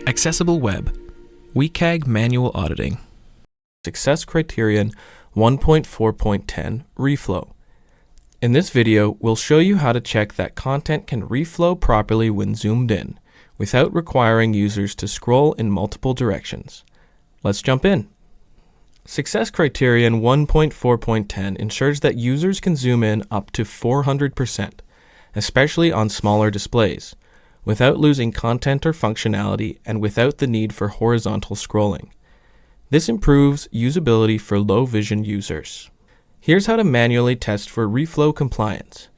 Accessible Web, WCAG Manual Auditing, Success Criterion 1.4.10 Reflow. In this video, we'll show you how to check that content can reflow properly when zoomed in, without requiring users to scroll in multiple directions. Let's jump in. Success Criterion 1.4.10 ensures that users can zoom in up to 400%, especially on smaller displays, without losing content or functionality and without the need for horizontal scrolling. This improves usability for low vision users. Here's how to manually test for reflow compliance.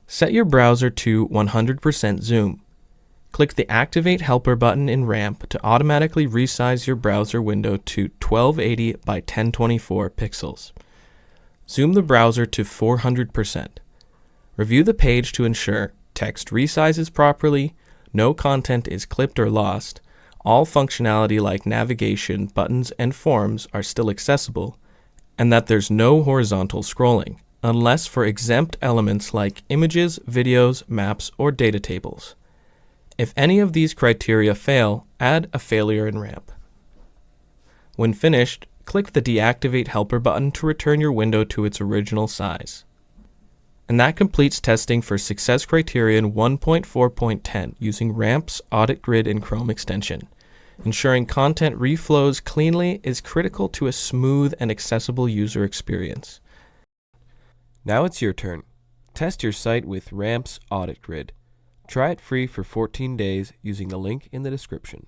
Set your browser to 100% zoom. Click the Activate Helper button in RAMP to automatically resize your browser window to 1280 by 1024 pixels. Zoom the browser to 400%. Review the page to ensure text resizes properly, no content is clipped or lost, all functionality like navigation, buttons, and forms are still accessible, and that there's no horizontal scrolling, unless for exempt elements like images, videos, maps, or data tables. If any of these criteria fail, add a failure in RAMP. When finished, click the Deactivate Helper button to return your window to its original size. And that completes testing for Success Criterion 1.4.10 using RAMP's Audit Grid in Chrome extension. Ensuring content reflows cleanly is critical to a smooth and accessible user experience. Now it's your turn. Test your site with RAMP's Audit Grid. Try it free for 14 days using the link in the description.